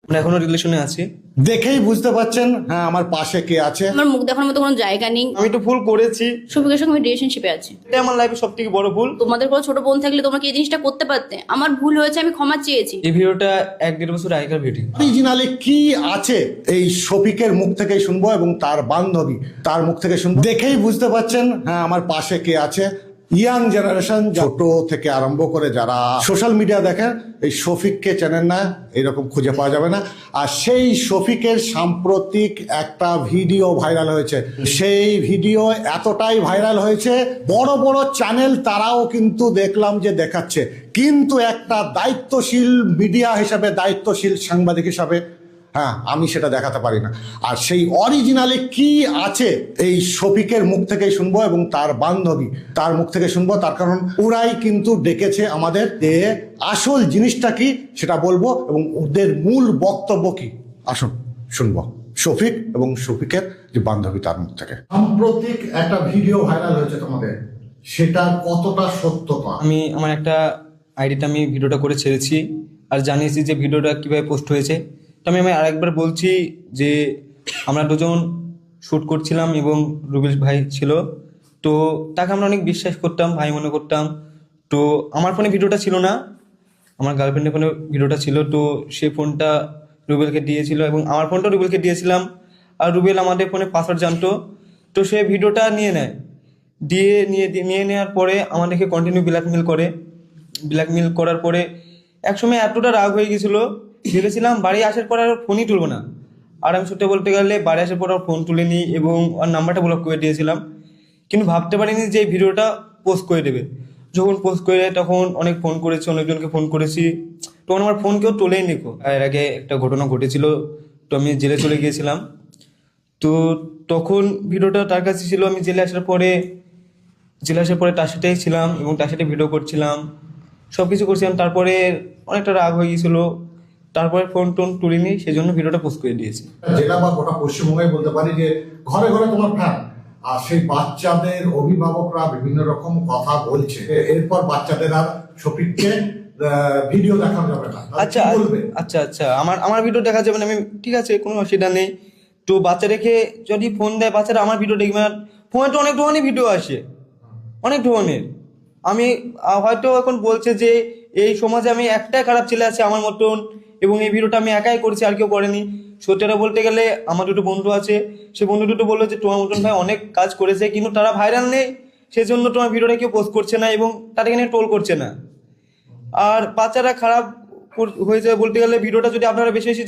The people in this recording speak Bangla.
আমরা এখনো রিলেশনে আছি। দেখেই বুঝতে পারছেন, হ্যাঁ, আমার পাশে কে আছে। আমার মুখ দেখানোর মতো কোনো জায়গা নেই। আমি তো ভুল করেছি, শফিকের সঙ্গে আমি রিলেশনশিপে আছি। এটা আমার লাইফে সব থেকে বড় ভুল। তোমাদের কোনো ছোট বোন থাকলে তোমরা কি এই জিনিসটা করতে পারতে? আমার ভুল হয়েছে, আমি ক্ষমা চেয়েছি। এই ভিডিওটা 1-1.5 বছর আগেকার ভিডিও। অরিজিনালি কি আছে এই শফিকের মুখ থেকেই শুনবো এবং তার বান্ধবী তার মুখ থেকে শুনবো। দেখেই বুঝতে পারছেন, হ্যাঁ, আমার পাশে কে আছে। ইয়াং জেনারেশন, ছোট থেকে আরম্ভ করে যারা সোশ্যাল মিডিয়া দেখেন, এই শফিককে চেনেন না, এরকম খুঁজে পাওয়া যাবে না। আর সেই শফিকের সাম্প্রতিক একটা ভিডিও ভাইরাল হয়েছে। সেই ভিডিও এতটাই ভাইরাল হয়েছে, বড় বড় চ্যানেল তারাও কিন্তু দেখলাম যে দেখাচ্ছে, কিন্তু একটা দায়িত্বশীল মিডিয়া হিসাবে, দায়িত্বশীল সাংবাদিক হিসাবে, হ্যাঁ, আমি সেটা দেখাতে পারি না। আর সেই অরিজিনালি কি আছে এই শফিকের মুখ থেকেই শুনবো এবং তার বান্ধবী তার মুখ থেকে শুনবো। তার কারণ ওরাই কিন্তু ডেকেছে আমাদের, যে আসল জিনিসটা কি সেটা বলবো এবং ওদের মূল বক্তব্য কি। আসুন শুনবো শফিক এবং শফিকের যে বান্ধবী তার মুখ থেকে। সাম্প্রতিক একটা ভিডিও ভাইরাল হয়েছে তোমাদের, সেটা কতটা সত্যতা? আমি আমার একটা আইডিতে আমি ভিডিওটা করে ছেড়েছি আর জানিয়েছি যে ভিডিওটা কিভাবে পোস্ট হয়েছে। তো আমি আরেকবার বলছি যে আমরা দুজন শ্যুট করছিলাম এবং রুবেল ভাই ছিল। তো তাকে আমরা অনেক বিশ্বাস করতাম, ভাই মনে করতাম। তো আমার ফোনে ভিডিওটা ছিল না, আমার গার্লফ্রেন্ডের ফোনে ভিডিওটা ছিল। তো সেই ফোনটা রুবেলকে দিয়েছিল এবং আমার ফোনটা রুবেলকে দিয়েছিলাম। আর রুবেল আমাদের ফোনে পাসওয়ার্ড জানতো। তো সে ভিডিওটা নিয়ে নেয়, নিয়ে নেওয়ার পরে আমাদেরকে কন্টিনিউ ব্ল্যাকমেল করার পরে একসময় এতটা রাগ হয়ে গেছিলো, ভেবেছিলাম বাড়ি আসার পর আর ফোনই তুলবো না। আর আমি সত্যি বলতে গেলে বাড়ি আসার পর আর ফোন তুলিনি এবং ওর নাম্বারটা ব্লক করে দিয়েছিলাম। কিন্তু ভাবতে পারিনি যে এই ভিডিওটা পোস্ট করে দেবে। যখন পোস্ট করে তখন অনেক ফোন করেছি, অনেকজনকে ফোন করেছি, তখন আমার ফোন কেউ তোলেই নিকো। এর আগে একটা ঘটনা ঘটেছিল, তো আমি জেলে চলে গিয়েছিলাম। তো তখন ভিডিওটা তার কাছে ছিল। আমি জেলে আসার পরে তার সাথেই ছিলাম এবং তার সাথে ভিডিও করছিলাম, সব কিছু করছিলাম। তারপরে অনেকটা রাগ হয়ে গিয়েছিলো, তারপরে ফোন টোন তুলিনি, সেই জন্য ভিডিওটা পোস্ট করে দিয়েছি। জেলা বা গোটা পশ্চিমবঙ্গে বলতে পারি যে ঘরে ঘরে তোমার ফ্যান, আর সেই বাচ্চাদের অভিভাবকরা বিভিন্ন রকম কথা বলছে। এরপর বাচ্চাদের আর শফিককে ভিডিও দেখানো যাবে না। আচ্ছা আচ্ছা আমার ভিডিও দেখা যাবে না, আমি ঠিক আছে, কোনো অসুবিধা নেই। তো বাচ্চা রেখে যদি ফোন দেয় বাচ্চারা আমার ভিডিও দেখবে না। ফোনে তো অনেক ধরনের ভিডিও আসে, অনেক ধরনের। আমি হয়তো এখন বলছে যে এই সমাজে আমি একটাই খারাপ ছেলে আছে আমার মতন এবং এই ভিডিওটা আমি একাই করেছি, আর কেউ করেনি। সত্যিটা বলতে গেলে আমার দুটো বন্ধু আছে, সে বন্ধু দুটো বললো যে তোমার মতন ভাই অনেক কাজ করেছে, কিন্তু তারা ভাইরাল নেই, সেজন্য তোমার ভিডিওটা কেউ পোস্ট করছে না এবং তাদেরকে নিয়ে ট্রোল করছে না। আর বাচ্চারা খারাপ হয়ে যায় বলতে গেলে, ভিডিওটা যদি আপনারা বেশি বেশি